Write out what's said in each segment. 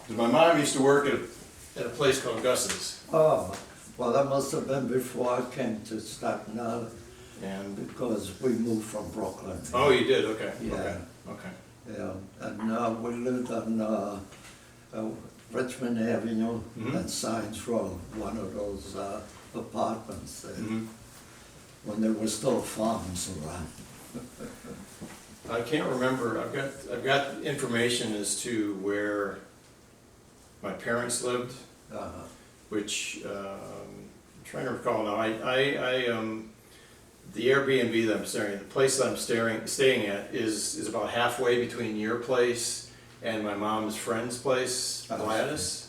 My mom used to work at a place called Gus's, Oh, well, that must have been before I came to Staten Island, and, because we moved from Brooklyn. oh, you did, okay, Yeah. okay, okay. Yeah, and we lived on Richmond Avenue Mhm. and Science Road, one of those apartments there, Mhm. when there were still farms around. I can't remember, I've got information as to where my parents lived, which, I'm trying to recall now, the Airbnb that I'm staying at, the place that I'm staying at is about halfway between your place and my mom's friend's place, Gladys.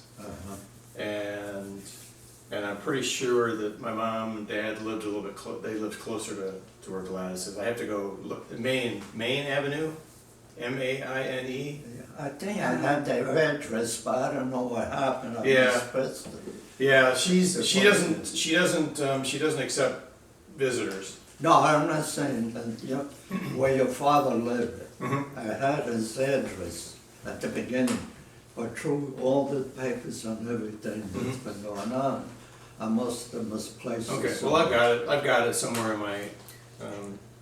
And I'm pretty sure that my mom and dad lived a little bit, they lived closer to where Gladys is. I have to go look, Main Avenue, Maine. I think I had their address, but I don't know what happened. I Yeah. misplaced it. Yeah, she doesn't accept visitors. No, I'm not saying that, where your father lived. Mhm. I had his address at the beginning, but through all the papers and everything that's been going on, I must have misplaced it. Okay, well, I've got it somewhere in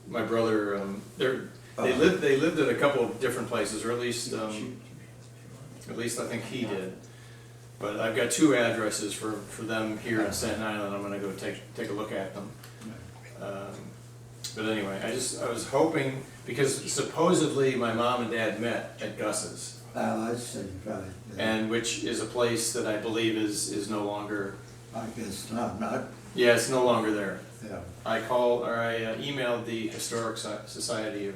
my brother, they lived at a couple of different places, or at least I think he did. But I've got two addresses for them here in Staten Island. I'm gonna go take a look at them. But anyway, I was hoping, because supposedly my mom and dad met at Gus's, I see, right. Yeah. and which is a place that I believe is no longer, I guess not, yeah, it's no longer there. yeah. I emailed the Historic Society of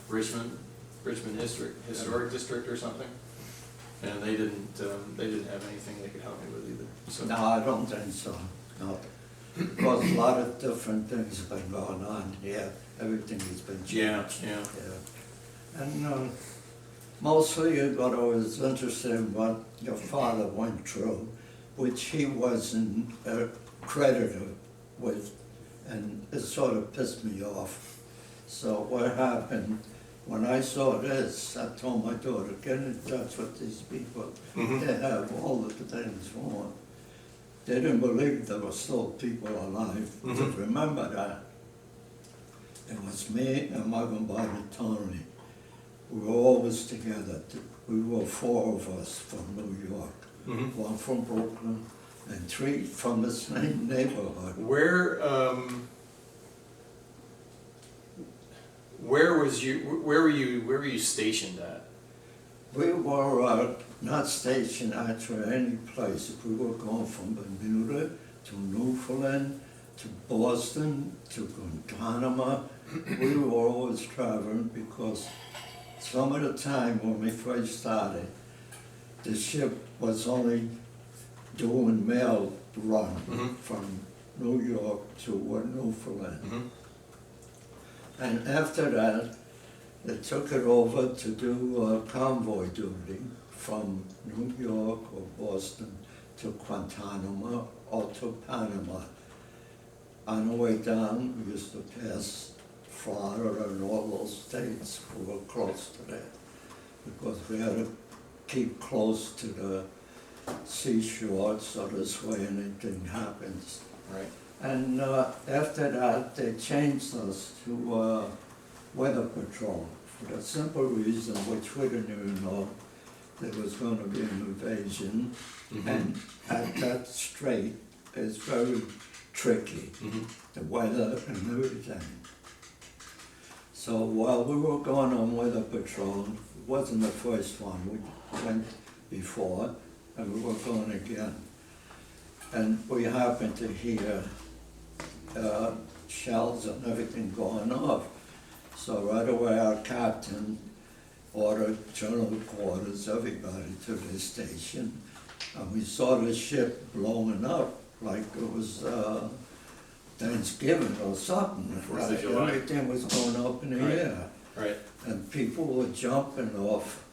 Richmond Historic District or something, and they didn't have anything they could help me with either. So No, I don't think so, no. Because a lot of different things have been going on here, everything has been changed. yeah. Yeah. And mostly what I was interested in what your father went through, which he wasn't credited with, and it sort of pissed me off. So what happened, when I saw this, I told my daughter, get in touch with these people. They have all the things wrong. They didn't believe there were still people alive to remember that. It was me and my brother Bertone. We were always together. We were four of us from New York, one from Brooklyn, and three from the same neighborhood. Where were you stationed at? We were not stationed actually any place. We were going from Bermuda to Newfoundland to Boston to Guantanamo. We were always traveling because some of the time when we first started, the ship was only doing mail run from New York to Newfoundland. And after that, they took it over to do convoy duty from New York or Boston to Guantanamo or to Panama. On the way down, we used to pass Florida and all those states who were close to that, because we had to keep close to the seashore, so this way anything happens. Right. And after that, they changed us to weather patrol for the simple reason, which we didn't even know, there was going to be an invasion, and at that strait, it's very tricky, the weather and everything. So while we were going on weather patrol, it wasn't the first one, we went before, and we were going again. And we happened to hear shells and everything going off. So right away our captain ordered general quarters, everybody to the station, and we saw the ship blowing up like it was Thanksgiving or something. Fourth of July. Everything was going up in the air. Right. And people were jumping off,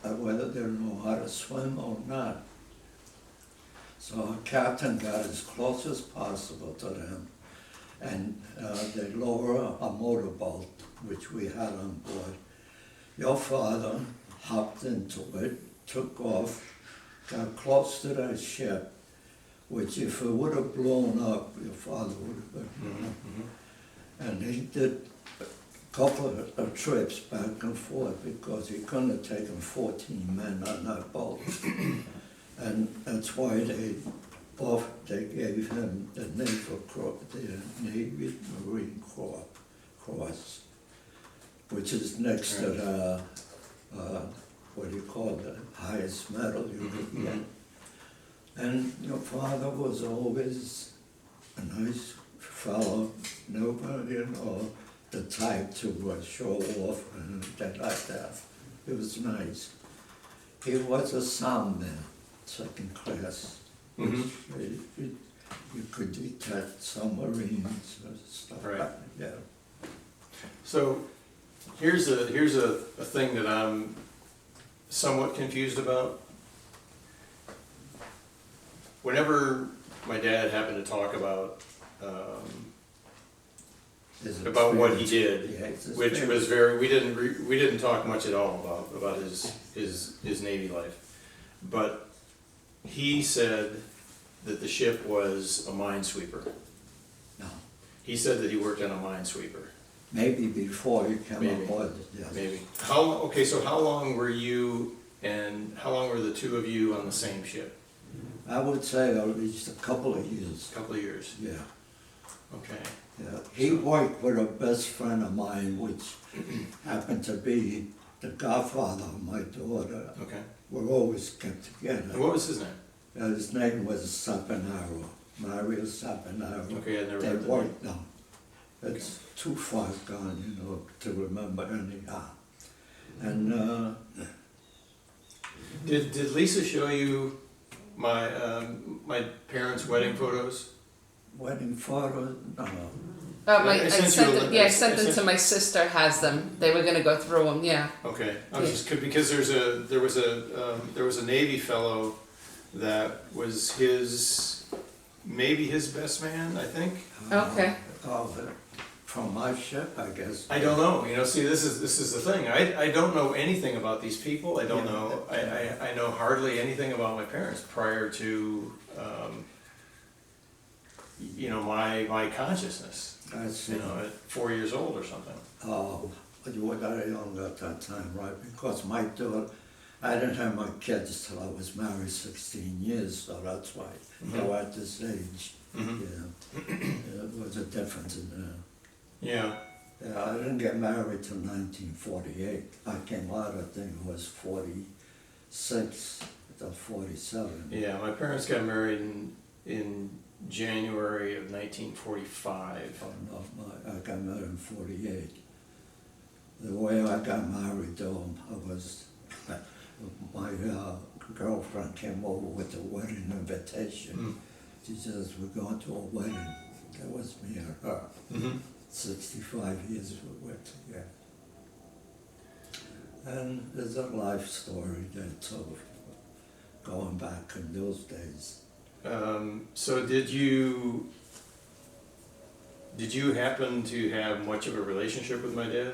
whether they know how to swim or not. So our captain got as close as possible to them, and they lower a motorboat, which we had on board. Your father hopped into it, took off, got close to that ship, which if it would have blown up, your father would have been. And he did a couple of trips back and forth because he couldn't have taken 14 men on that boat. And that's why they gave him the Navy Marine Corps Cross, which is next to the, what do you call it, highest medal you could get. And your father was always a nice fellow, nobody, you know, the type to show off and that like that. It was nice. He was a soundman, second class. Mhm. You could detect submarines or stuff Right. like that. Yeah. So here's a thing that I'm somewhat confused about. Whenever my dad happened to talk about what he did, Yeah, it's which was very, we didn't talk much at all about his Navy life, but he said that the ship was a minesweeper. No, He said that he worked on a minesweeper. maybe before you came Maybe. aboard, yes. Maybe. Okay, so how long were you and how long were the two of you on the same ship? I would say at least a couple of years, A couple of years. yeah. Okay. Yeah, he worked with a best friend of mine, which happened to be the godfather of my daughter. Okay. We always kept And together. what was his name? His name was Sapanaro, Mario Sapanaro. Okay, I never They heard that. worked, no, it's too far gone, you know, to remember anyhow. And, Did Lisa show you my parents' wedding photos? wedding photos, no. I sent you I sent them to my sister. Has them. They were gonna go through them. Yeah. Okay, I was just, because there was a Navy fellow that was maybe his best man, I think. Okay. From my ship, I guess. I don't know, see, this is the thing, I don't know anything about these people, I don't Yeah. know, I know hardly anything about my parents prior to, my consciousness, I see. at 4 years old or something. Oh, but you were very young at that time, right? Because my daughter, I didn't have my kids till I was married 16 years, so that's why they were at this age. Mhm. Yeah. There was a difference in there. Yeah, Yeah, I didn't get married till 1948. I came out, I think it was 46 to 47. yeah, my parents got married in January of 1945. Oh, no, I got married in 48. The way I got married though, my girlfriend came over with a wedding invitation. Mm. She says, we're going to a wedding. That was me and her. Mm-hmm. 65 years we were together. And there's a life story there too, going back in those days. So did you happen to have much of a relationship with my dad?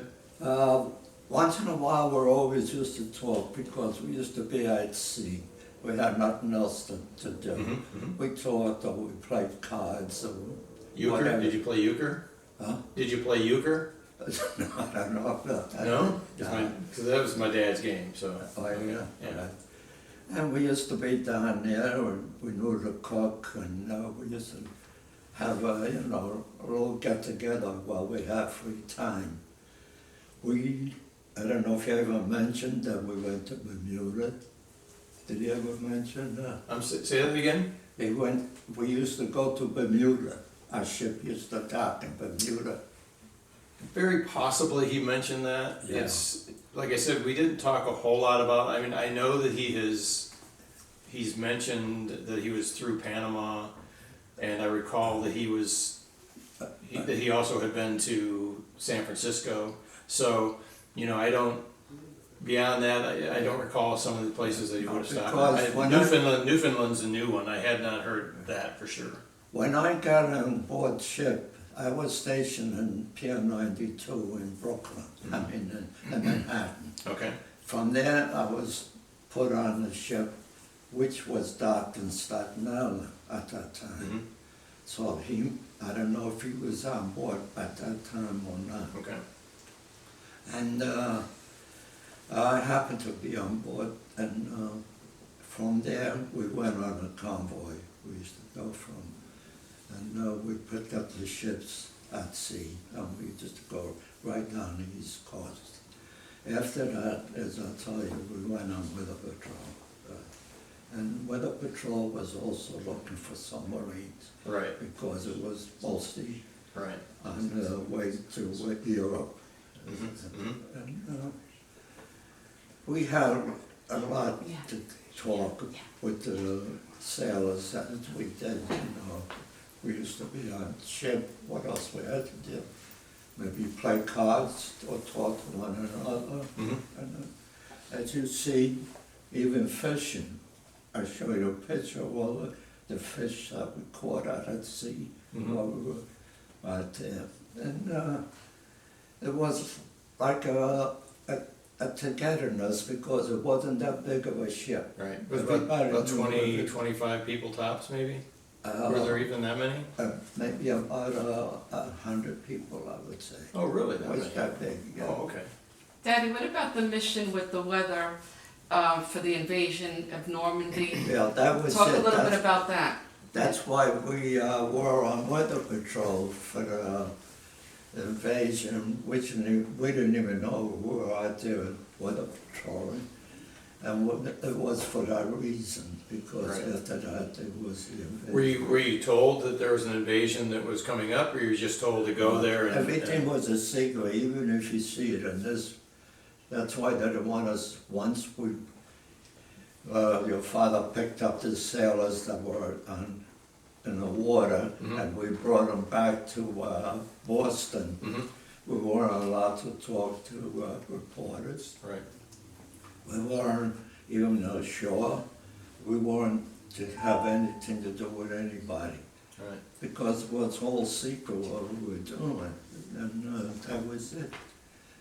Once in a while, we always used to talk because we used to be at sea. We had nothing else to do. Mm-hmm. We talked or we played cards or Euchre? whatever. Did you play euchre? Huh? Did you play euchre? No, I don't know. No? Because that was my dad's game, so. Oh, yeah. Yeah. And we used to be down there and we knew to cook and we used to have a little get together while we had free time. I don't know if you ever mentioned that we went to Bermuda. Did you ever mention that? Say that again? We used to go to Bermuda. Our ship used to dock in Bermuda. Very possibly he mentioned that. Yeah. It's, like I said, we didn't talk a whole lot about, I know that he's mentioned that he was through Panama, and I recall that that he also had been to San Francisco. So, beyond that, I don't recall some of the places that he would have stopped. Newfoundland's a new one. I had not heard that for sure. When I got on board ship, I was stationed in Pier 92 in Brooklyn, in Manhattan. Okay. From there, I was put on the ship which was docked in Staten Island at that time. Mhm. So I don't know if he was on board at that time or not. Okay. And I happened to be on board, and from there we went on a convoy. We used to go from, and we picked up the ships at sea, and we just go right down the East Coast. After that, as I tell you, we went on weather patrol. And weather patrol was also looking for submarines Right, because it was mostly right. on the way to Europe. Mhm, mhm. And we had a lot Yeah. to talk Yeah. with the sailors as we did, We used to be on ship, what else we had to do? Maybe play cards or talk to one another. Mhm. And as you see, even fishing, I show you a picture of all the fish that we caught out at sea Mhm. while we were out there. And it was like a togetherness because it wasn't that big of a ship. Right. It was Everybody about knew 20, what it- 25 people tops, maybe? Were there even that many? Maybe about 100 people, I would say. Oh, really? It That was many? that big, yeah. Oh, okay. Daddy, what about the mission with the weather for the invasion of Normandy? Yeah, that was Talk a it. little bit That's- about that. That's why we were on weather patrol for the invasion, which we didn't even know we were out there weather patrolling. And it was for that reason, because Right. after that, it was the invasion. Were you told that there was an invasion that was coming up, or you were just told to go there and? Everything was a secret, even if you see it in this. That's why they didn't want us, once your father picked up the sailors that were in the water, Mhm. and we brought them back to Boston. Mhm. We weren't allowed to talk to reporters. Right, We weren't even ashore. We weren't to have anything to do with anybody, right. because it was all secret what we were doing, and that was it.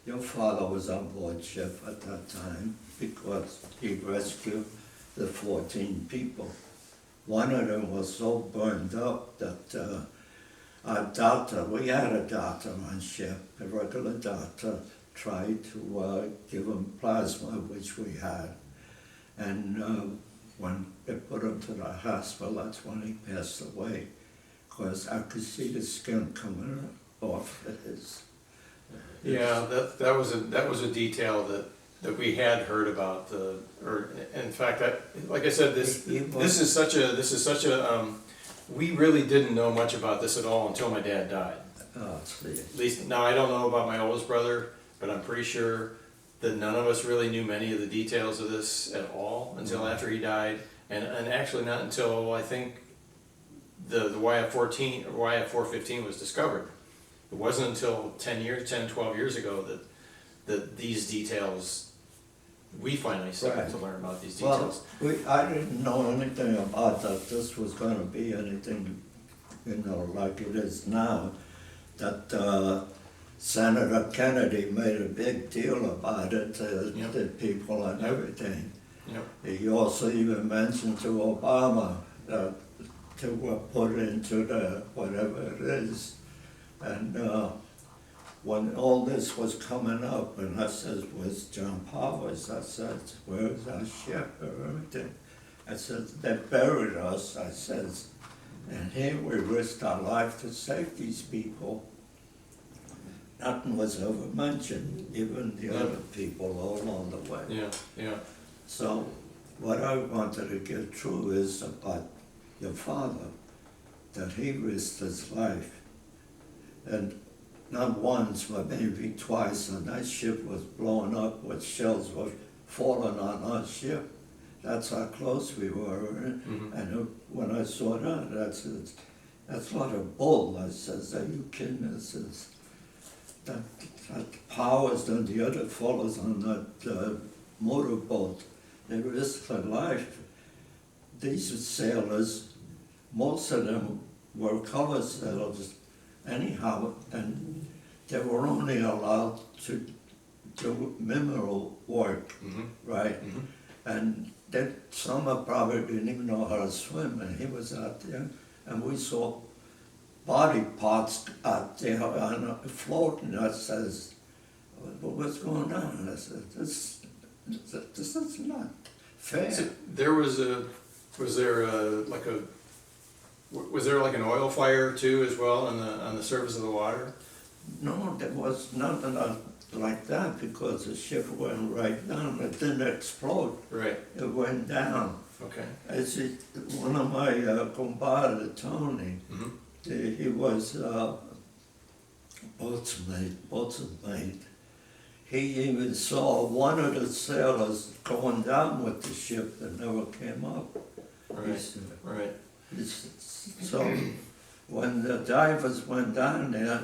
Your father was on board ship at that time because he rescued the 14 people. One of them was so burned up that our doctor, we had a doctor on ship, a regular doctor, tried to give him plasma, which we had. And when they put him to the hospital, that's when he passed away, because I could see the skin coming off his. Yeah, that was a detail that we had heard about. Or in fact, like I said, this is such a we really didn't know much about this at all until my dad died. See. At least now I don't know about my oldest brother, but I'm pretty sure that none of us really knew many of the details of this at all until after he died, and actually not until I think the YF-14 or YF-415 was discovered. It wasn't until 12 years ago that these details, we finally started Right. to learn about these Well, details. I didn't know anything about that this was going to be anything, like it is now. That Senator Kennedy made a big deal about it to Yep. the people and everything. Yep. He also even mentioned to Obama to put into the whatever it is. And when all this was coming up, and I said, "Where's John Powers?" I said, "Where's our ship or everything?" I said, "They buried us." I says, "And here we risked our life to save these people." Nothing was ever mentioned, even the other people all along the way. Yeah, yeah. So what I wanted to get through is about your father, that he risked his life. And not once, but maybe twice, and that ship was blown up with shells were falling on our ship. That's how close we were. Mhm. And when I saw that, that's not a bull. I says, "Are you kidding?" I says, that Powers and the other fellows on that motorboat, they risked their life. These sailors, most of them were color sailors anyhow, and they were only allowed to do mineral work, Mhm. right? Mhm. And that some probably didn't even know how to swim, and he was out there, and we saw body parts out there on floating. I says, what's going on? I said, this is not fair. So there was there like an oil fire too as well on the surface of the water? No, there was nothing like that because the ship went right down. It didn't explode. Right. It went down. Okay. I see one of my compadre, Tony, he was boatswain. He even saw one of the sailors going down with the ship that never came up. Right. Right. So when the divers went down there,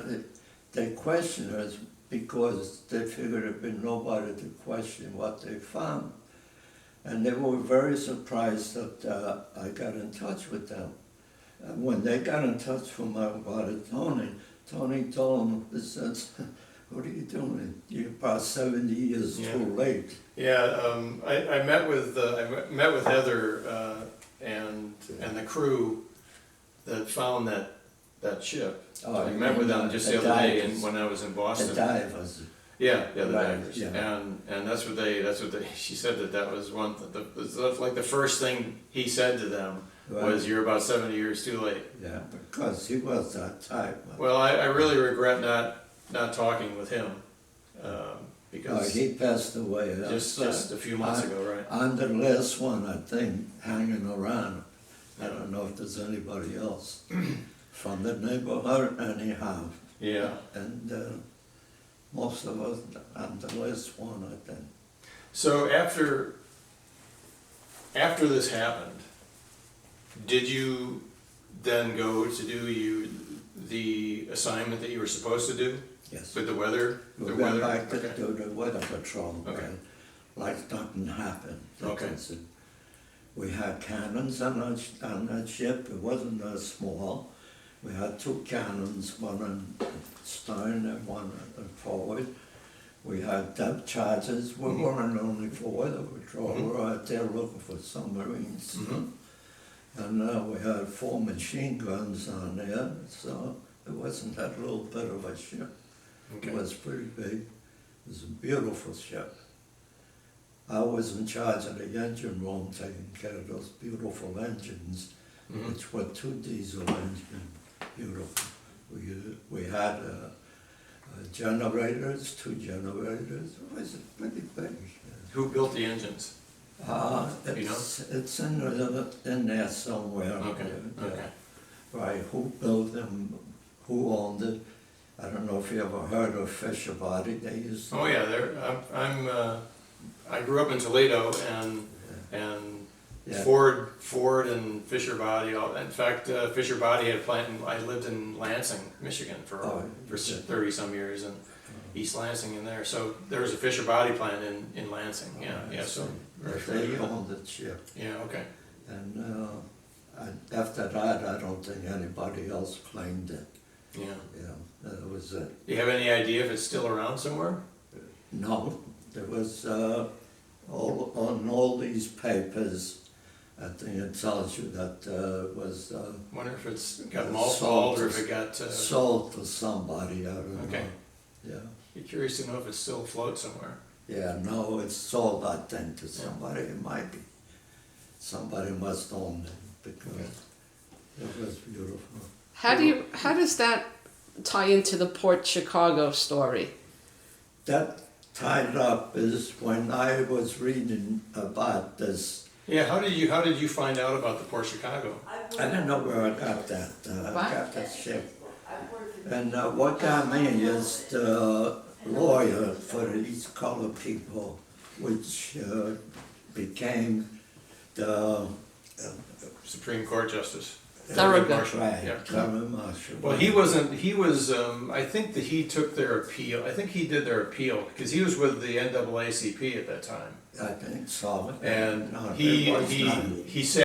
they questioned us because they figured there'd be nobody to question what they found. And they were very surprised that I got in touch with them. And when they got in touch with my brother Tony, Tony told them, he says, what are you doing? You're about 70 years too late. Yeah, I met with Heather and the crew that found that ship. Oh, I met with them just the other day when I was in Boston. The divers. Yeah, the Right, divers. yeah. And that's what they. She said that was one. Like the first thing he said to them was, "You're about 70 years too late." Yeah, because he was that type. Well, I really regret not talking with him because he passed away. just a few months ago, right? I'm the last one, I think, hanging around. I don't know if there's anybody else from the neighborhood anyhow. Yeah. And most of us, I'm the last one, I think. So after this happened, did you then go to do the assignment that you were supposed to do? Yes. With the weather? We went back to do the weather patrol. Okay. Like nothing happened. Okay. We had cannons on that ship. It wasn't that small. We had 2 cannons, one on stern and one on forward. We had depth charges. We weren't only for weather patrol. We were out there looking for submarines. And we had 4 machine guns on there, so it wasn't that little bit of a ship. Okay. It was pretty big. It was a beautiful ship. I was in charge of the engine room, taking care of those beautiful engines, which were 2 diesel engines. Beautiful. We had generators, 2 generators. It was pretty big. Who built the engines? It's in there somewhere. Okay. Yeah. Okay. Right. Who built them? Who owned it? I don't know if you ever heard of Fisher Body. They used to. Oh yeah, I grew up in Toledo and Yeah. Ford and Fisher Body. In fact, Fisher Body had a plant. I lived in Lansing, Michigan for 30 some years, and East Lansing in there. So there was a Fisher Body plant in Lansing. Yeah. So they owned the ship. Yeah. Okay. And after that, I don't think anybody else claimed it. Yeah. Yeah, that was it. Do you have any idea if it's still around somewhere? No, there was on all these papers. I think it tells you that was Wonder if it's got mothballed or if it got sold to somebody. I don't Okay. know. Yeah. Be curious to know if it still floats somewhere. Yeah, no, it's sold, I think, to somebody. It might be. Somebody must own it because it was beautiful. How does that tie into the Port Chicago story? That tied up is when I was reading about this. Yeah, how did you find out about the Port Chicago? I don't know where I got that. I What? got that ship. And what got me is the lawyer for these colored people, which became the Supreme Court Justice. Thurgood. Marshall. right, Yeah. Thurgood Marshall. Well, he was, I think that he took their appeal. I think he did their appeal because he was with the NAACP at that time. I think so. And No, he it was not. said